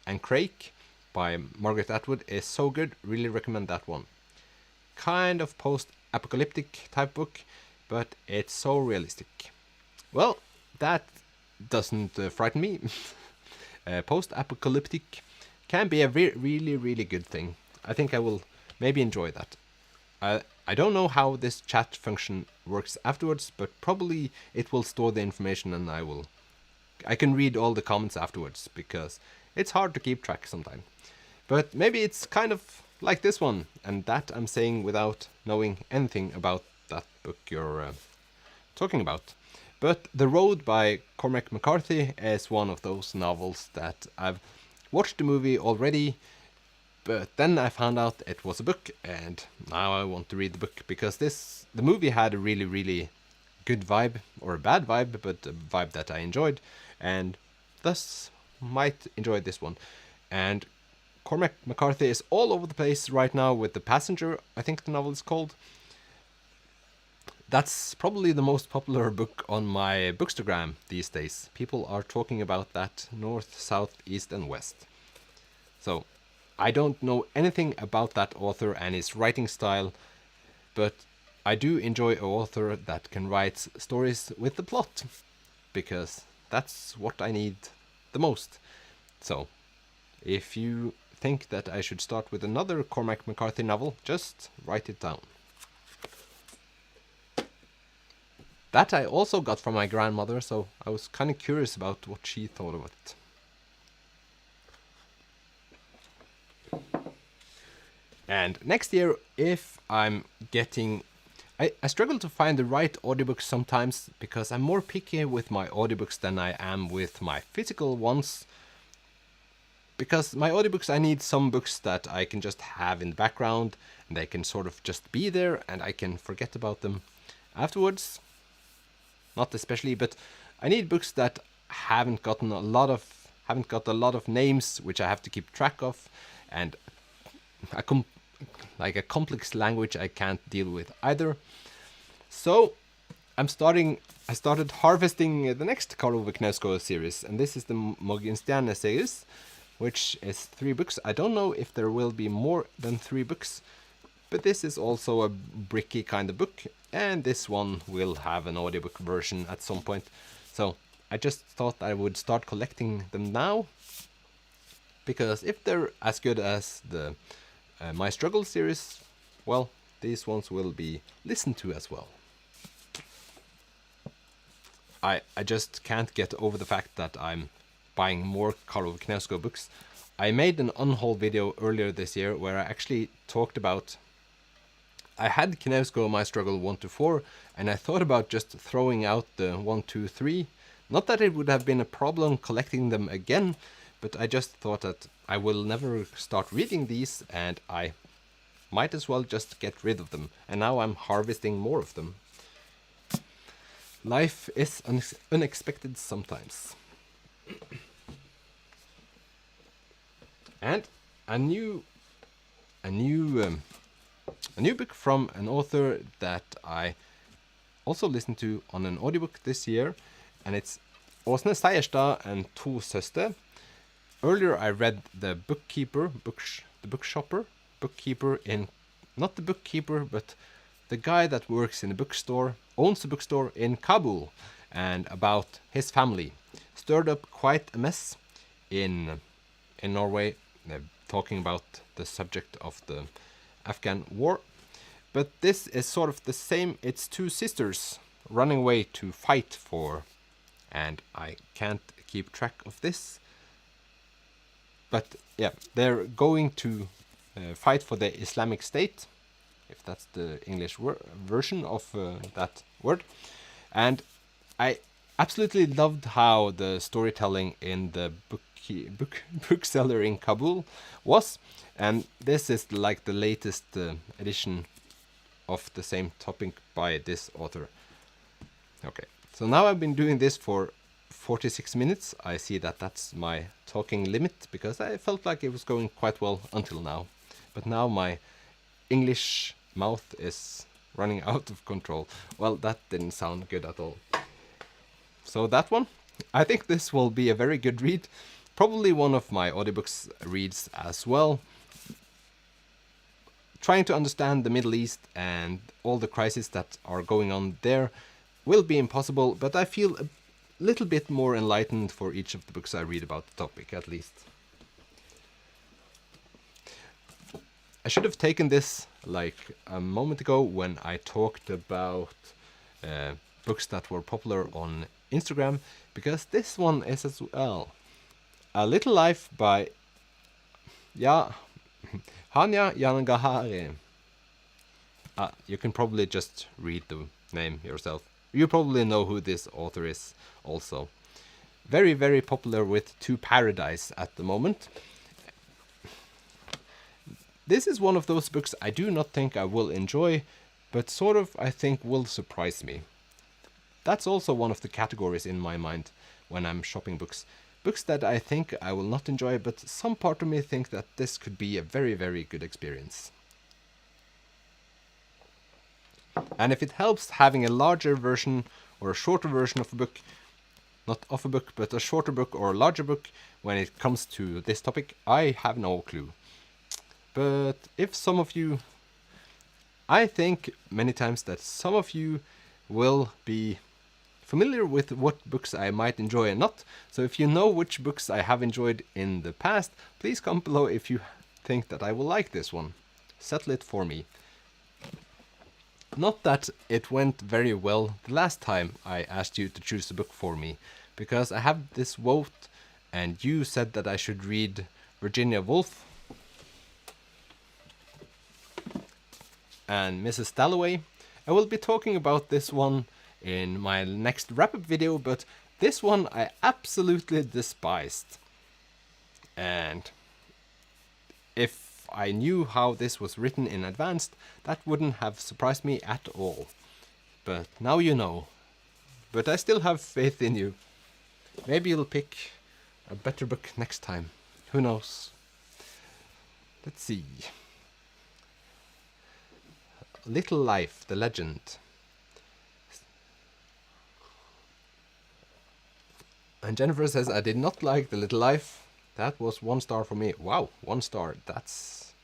and Crake by Margaret Atwood is so good, really recommend that one. Kind of post-apocalyptic type book, but it's so realistic. Well, that doesn't frighten me. Post-apocalyptic can be a really good thing. I think I will maybe enjoy that. I don't know how this chat function works afterwards, but probably it will store the information and I can read all the comments afterwards, because it's hard to keep track sometimes. But maybe it's kind of like this one, and that I'm saying without knowing anything about that book you're talking about. But The Road by Cormac McCarthy is one of those novels that I've watched the movie already, but then I found out it was a book, and now I want to read the book, because the movie had a really good vibe, or a bad vibe, but a vibe that I enjoyed, and thus might enjoy this one. And Cormac McCarthy is all over the place right now with The Passenger, I think the novel is called. That's probably the most popular book on my Bookstagram these days. People are talking about that north, south, east and west. So I don't know anything about that author and his writing style, but I do enjoy an author that can write stories with the plot, because that's what I need the most. So if you think that I should start with another Cormac McCarthy novel, just write it down. That I also got from my grandmother, so I was kind of curious about what she thought of it. And next year, if I'm getting... I struggle to find the right audiobooks sometimes, because I'm more picky with my audiobooks than I am with my physical ones. Because my audiobooks, I need some books that I can just have in the background, and they can sort of just be there, and I can forget about them afterwards. Not especially, but I need books that haven't got a lot of names which I have to keep track of, and a complex language I can't deal with either. So I started harvesting the next Karl Ove Knausgård series, and this is the Morgensterne series, which is 3 books. I don't know if there will be more than 3 books, but this is also a bricky kind of book, and this one will have an audiobook version at some point. So I just thought I would start collecting them now, because if they're as good as the My Struggle series, well, these ones will be listened to as well. I just can't get over the fact that I'm buying more Karl Ove Knausgård books. I made an unhaul video earlier this year where I actually talked about I had Knevsko My Struggle 1 to 4, and I thought about just throwing out the 1, 2, 3. Not that it would have been a problem collecting them again, but I just thought that I will never start reading these, and I might as well just get rid of them. And now I'm harvesting more of them. Life is unexpected sometimes. And a new book from an author that I also listened to on an audiobook this year, and it's Åsne Seierstad and To Søster. Earlier I read The Bookkeeper, the bookkeeper in, not the bookkeeper, but the guy that works in a bookstore, owns a bookstore in Kabul, and about his family. Stirred up quite a mess in Norway, talking about the subject of the Afghan war. But this is sort of the same. It's two sisters running away to fight for, and I can't keep track of this. But yeah, they're going to fight for the Islamic State, if that's the English version of that word. And I absolutely loved how the storytelling in the bookseller in Kabul was, and this is like the latest edition of the same topic by this author. Okay, so now I've been doing this for 46 minutes. I see that that's my talking limit, because I felt like it was going quite well until now. But now my English mouth is running out of control. Well, that didn't sound good at all. So that one, I think this will be a very good read. Probably one of my audiobooks reads as well. Trying to understand the Middle East and all the crises that are going on there will be impossible, but I feel a little bit more enlightened for each of the books I read about the topic, at least. I should have taken this like a moment ago when I talked about books that were popular on Instagram, because this one is as well. A Little Life by Hanya Yanagihara. You can probably just read the name yourself. You probably know who this author is also. Very, very popular with To Paradise at the moment. This is one of those books I do not think I will enjoy, but sort of I think will surprise me. That's also one of the categories in my mind when I'm shopping books. Books that I think I will not enjoy, but some part of me think that this could be a very, very good experience. And if it helps having a larger version or a shorter version of a book, not of a book, but a shorter book or a larger book when it comes to this topic, I have no clue. But if some of you, I think many times that some of you will be familiar with what books I might enjoy and not. So if you know which books I have enjoyed in the past, please comment below if you think that I will like this one. Settle it for me. Not that it went very well the last time I asked you to choose a book for me, because I have this vote and you said that I should read Virginia Woolf and Mrs. Dalloway. I will be talking about this one in my next wrap-up video, but this one I absolutely despised. And if I knew how this was written in advance, that wouldn't have surprised me at all. But now you know. But I still have faith in you. Maybe you'll pick a better book next time. Who knows? Let's see. Little Life, the Legend. And Jennifer says, I did not like The Little Life. That was 1 star for me. Wow, 1 star. That's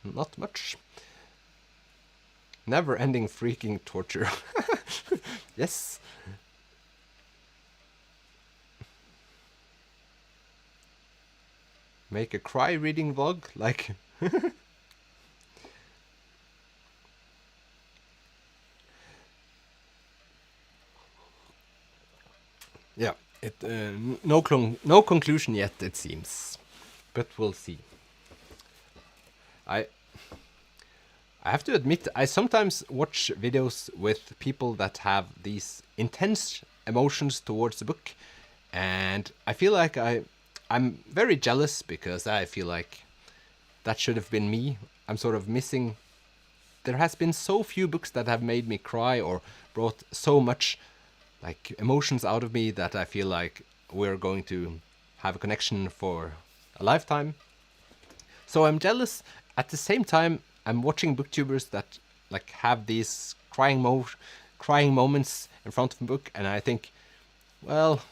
not much. Never-ending freaking torture. Yes. Make a cry reading vlog, like... Yeah, no conclusion yet, it seems, but we'll see. I I have to admit, I sometimes watch videos with people that have these intense emotions towards the book, and I feel like I'm very jealous because I feel like that should have been me. I'm sort of missing. There has been so few books that have made me cry or brought so much like emotions out of me that I feel like we're going to have a connection for a lifetime. So I'm jealous. At the same time, I'm watching booktubers that like have these crying moments in front of a book, and I think, well,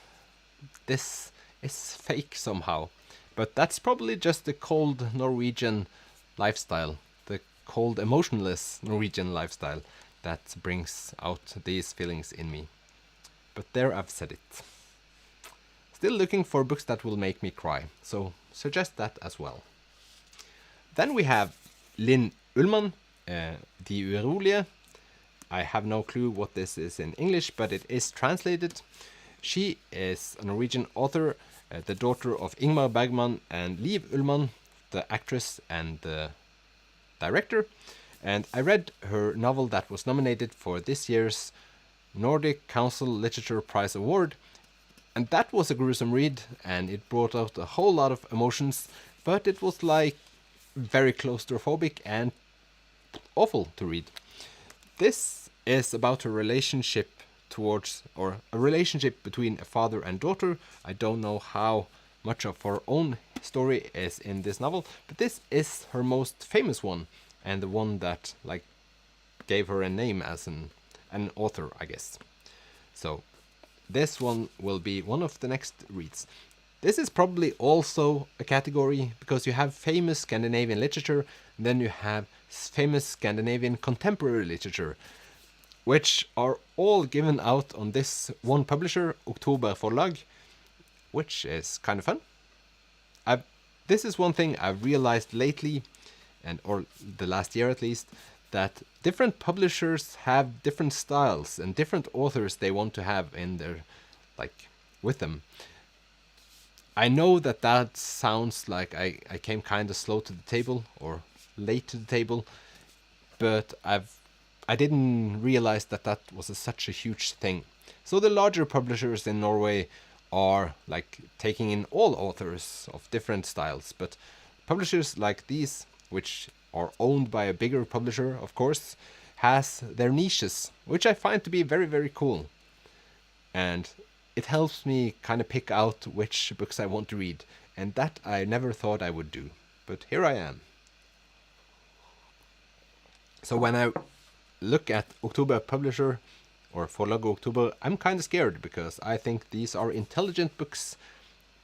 this is fake somehow. But that's probably just the cold Norwegian lifestyle, the cold, emotionless Norwegian lifestyle that brings out these feelings in me. But there, I've said it. Still looking for books that will make me cry, so suggest that as well. Then we have Linn Ullmann, De Urolige. I have no clue what this is in English, but it is translated. She is a Norwegian author, the daughter of Ingmar Bergman and Liv Ullmann, the actress and the director. And I read her novel that was nominated for this year's Nordic Council Literature Prize Award. And that was a gruesome read, and it brought out a whole lot of emotions, but it was like very claustrophobic and awful to read. This is about a relationship towards, or a relationship between a father and daughter. I don't know how much of her own story is in this novel, but this is her most famous one, and the one that like gave her a name as an author, I guess. So this one will be one of the next reads. This is probably also a category because you have famous Scandinavian literature, then you have famous Scandinavian contemporary literature, which are all given out on this one publisher, Oktober Forlag, which is kind of fun. This is one thing I've realized lately, or the last year at least, that different publishers have different styles and different authors they want to have in their, like, with them. I know that sounds like I came kind of slow to the table or late to the table, but I didn't realize that was such a huge thing. So the larger publishers in Norway are like taking in all authors of different styles, but publishers like these, which are owned by a bigger publisher, of course, has their niches, which I find to be very, very cool. And it helps me kind of pick out which books I want to read, and that I never thought I would do. But here I am. So when I look at Oktober Publisher, or Forlag Oktober, I'm kind of scared, because I think these are intelligent books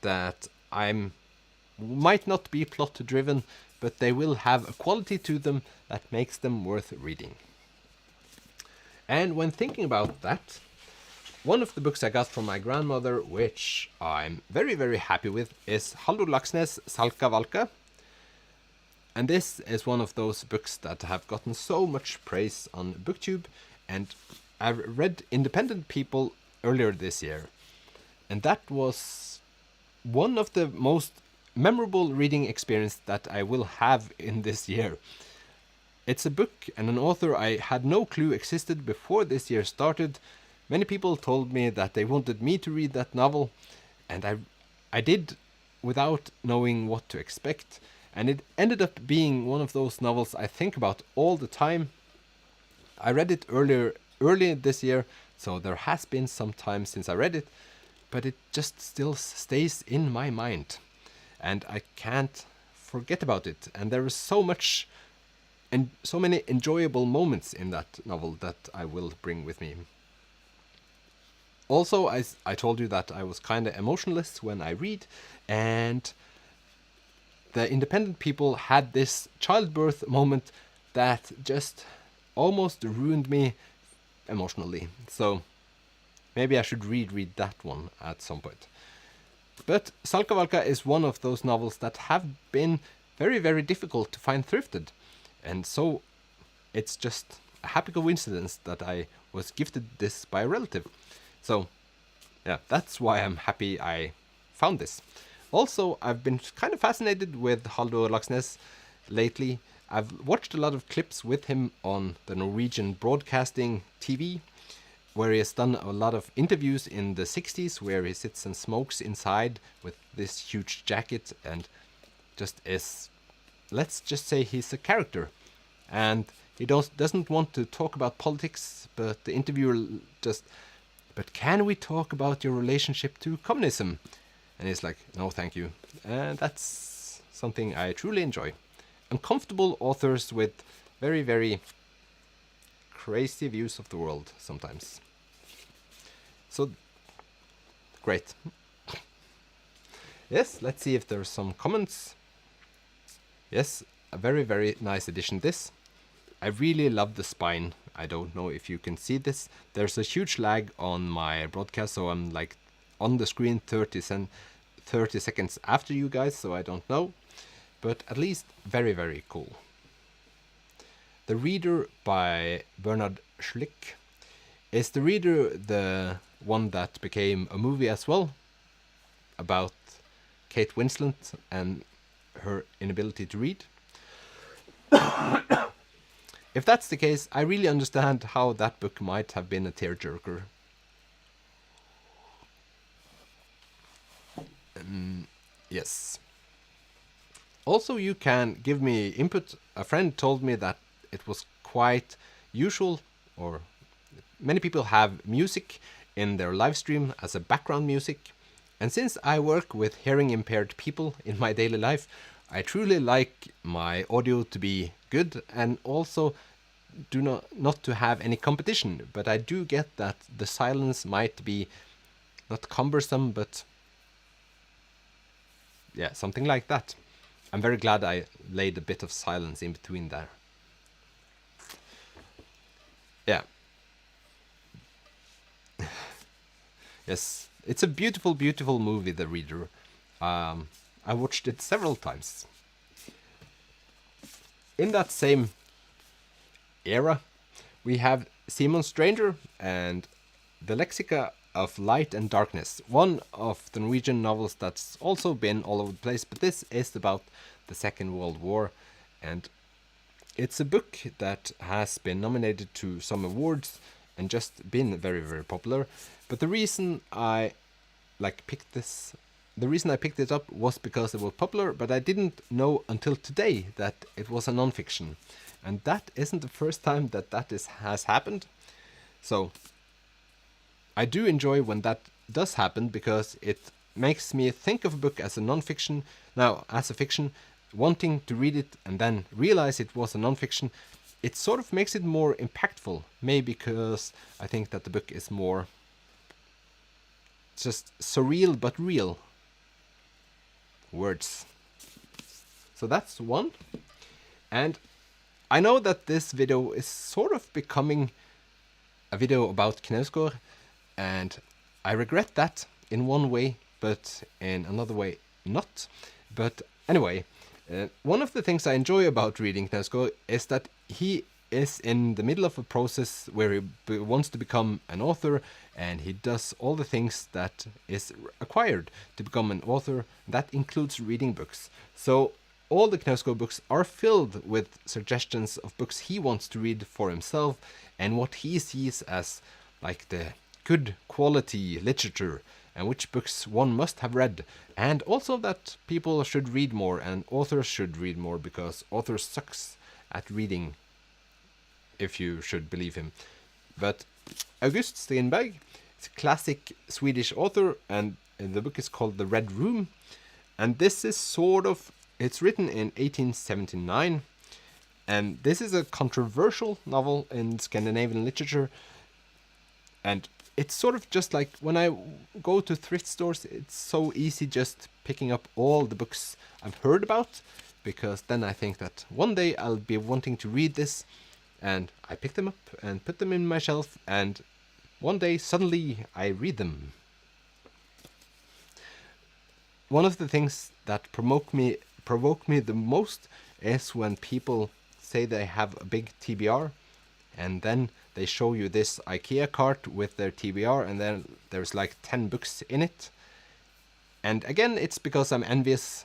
that might not be plot driven, but they will have a quality to them that makes them worth reading. And when thinking about that, one of the books I got from my grandmother, which I'm very, very happy with, is Halldor Laxness' Salka Valka. And this is one of those books that have gotten so much praise on BookTube, and I've read Independent People earlier this year. And that was one of the most memorable reading experience that I will have in this year. It's a book and an author I had no clue existed before this year started. Many people told me that they wanted me to read that novel, and I did without knowing what to expect, and it ended up being one of those novels I think about all the time. I read it early this year, so there has been some time since I read it, but it just still stays in my mind, and I can't forget about it. And there is so much and so many enjoyable moments in that novel that I will bring with me. Also, I told you that I was kind of emotionless when I read, and the Independent People had this childbirth moment that just almost ruined me emotionally. So maybe I should reread that one at some point. But Salka Valka is one of those novels that have been very, very difficult to find thrifted. And so it's just a happy coincidence that I was gifted this by a relative. So yeah, that's why I'm happy I found this. Also, I've been kind of fascinated with Halldor Laxness lately. I've watched a lot of clips with him on the Norwegian broadcasting TV, where he has done a lot of interviews in the 60s, where he sits and smokes inside with this huge jacket and just is, let's just say he's a character. And he doesn't want to talk about politics, but the interviewer just, but can we talk about your relationship to communism? And he's like, no, thank you. And that's something I truly enjoy. Uncomfortable authors with very, very crazy views of the world sometimes. So, great. Yes, let's see if there's some comments. Yes, a very, very nice edition this. I really love the spine. I don't know if you can see this. There's a huge lag on my broadcast, so I'm like on the screen 30 seconds after you guys, so I don't know. But at least very, very cool. The Reader by Bernard Schlick. Is The Reader the one that became a movie as well? About Kate Winslet and her inability to read? If that's the case, I really understand how that book might have been a tearjerker. Yes. Also, you can give me input. A friend told me that it was quite usual, or many people have music in their live stream as a background music. And since I work with hearing impaired people in my daily life, I truly like my audio to be good and also do not to have any competition. But I do get that the silence might be not cumbersome, but yeah, something like that. I'm very glad I laid a bit of silence in between there. Yeah. Yes, it's a beautiful, beautiful movie, The Reader. I watched it several times. In that same era, we have Simon Stranger and The Lexica of Light and Darkness, one of the Norwegian novels that's also been all over the place, but this is about the Second World War, and it's a book that has been nominated to some awards and just been very, very popular. But the reason I picked it up was because it was popular, but I didn't know until today that it was a non-fiction. And that isn't the first time that has happened. So I do enjoy when that does happen, because it makes me think of a book as a non-fiction, now as a fiction, wanting to read it and then realize it was a non-fiction. It sort of makes it more impactful, maybe because I think that the book is more just surreal but real. Words. So that's one. And I know that this video is sort of becoming a video about Knausgård, and I regret that in one way, but in another way not. But anyway, one of the things I enjoy about reading Knausgård is that he is in the middle of a process where he wants to become an author, and he does all the things that is required to become an author. That includes reading books. So all the Knausgård books are filled with suggestions of books he wants to read for himself and what he sees as like the good quality literature and which books one must have read, and also that people should read more and authors should read more, because authors sucks at reading, if you should believe him. But August Strindberg is a classic Swedish author, and the book is called The Red Room, and this is it's written in 1879, and this is a controversial novel in Scandinavian literature, and it's sort of just like when I go to thrift stores, it's so easy just picking up all the books I've heard about, because then I think that one day I'll be wanting to read this, and I pick them up and put them in my shelf, and one day suddenly I read them. One of the things that provoke me the most is when people say they have a big TBR, and then they show you this IKEA cart with their TBR, and then there's like 10 books in it. And again, it's because I'm envious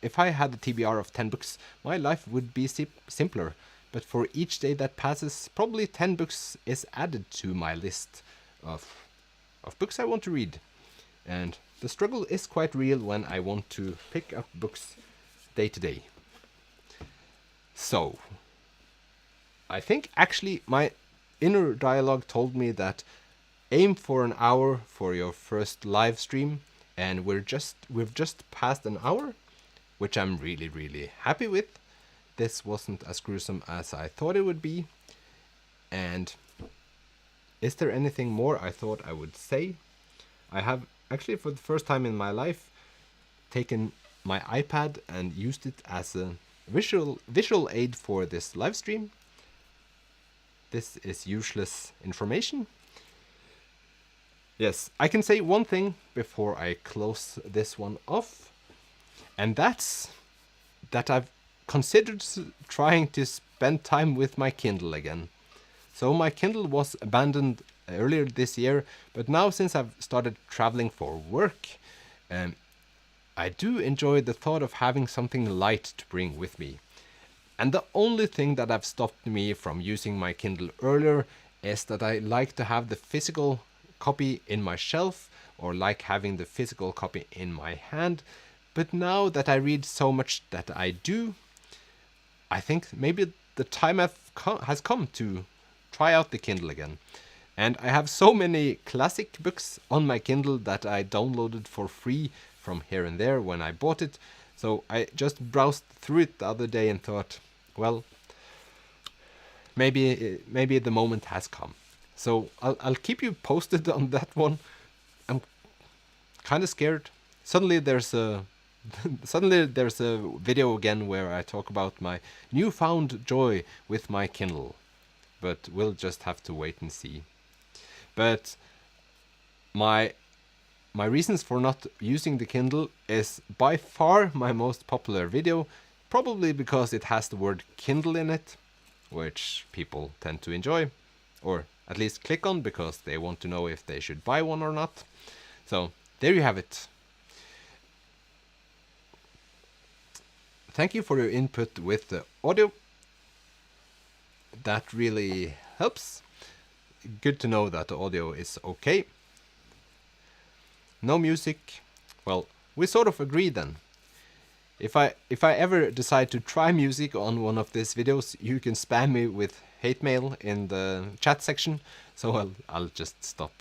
if I had a TBR of 10 books, my life would be simpler. But for each day that passes, probably 10 books is added to my list of books I want to read. And the struggle is quite real when I want to pick up books day to day. So, I think actually my inner dialogue told me that aim for an hour for your first live stream, and we've just passed an hour, which I'm really happy with. This wasn't as gruesome as I thought it would be. And is there anything more I thought I would say? I have actually for the first time in my life taken my iPad and used it as a visual aid for this live stream. This is useless information. Yes, I can say one thing before I close this one off, and that's that I've considered trying to spend time with my Kindle again. So my Kindle was abandoned earlier this year, but now since I've started traveling for work, I do enjoy the thought of having something light to bring with me. And the only thing that have stopped me from using my Kindle earlier is that I like to have the physical copy in my shelf, or like having the physical copy in my hand. But now that I read so much that I do, I think maybe the time has come to try out the Kindle again. And I have so many classic books on my Kindle that I downloaded for free from here and there when I bought it. So I just browsed through it the other day and thought, well, maybe the moment has come. So I'll keep you posted on that one. I'm kind of scared. Suddenly there's a video again where I talk about my newfound joy with my Kindle. But we'll just have to wait and see. But my reasons for not using the Kindle is by far my most popular video, probably because it has the word Kindle in it, which people tend to enjoy, or at least click on because they want to know if they should buy one or not. So there you have it. Thank you for your input with the audio. That really helps. Good to know that the audio is okay. No music. Well, we sort of agree then. If I ever decide to try music on one of these videos, you can spam me with hate mail in the chat section, so I'll just stop.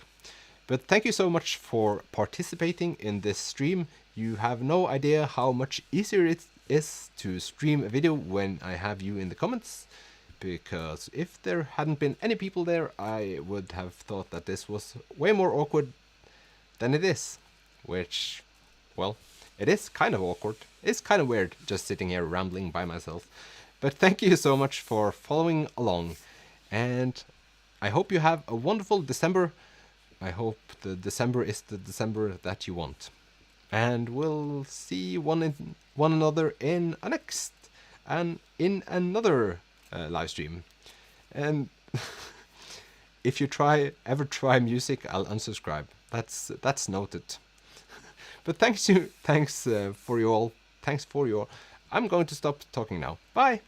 But thank you so much for participating in this stream. You have no idea how much easier it is to stream a video when I have you in the comments, because if there hadn't been any people there, I would have thought that this was way more awkward than it is, which, well, it is kind of awkward. It's kind of weird just sitting here rambling by myself. But thank you so much for following along, and I hope you have a wonderful December. I hope the December is the December that you want. And we'll see one another in another live stream. And if you ever try music, I'll unsubscribe. That's noted. But thanks for you all. I'm going to stop talking now. Bye.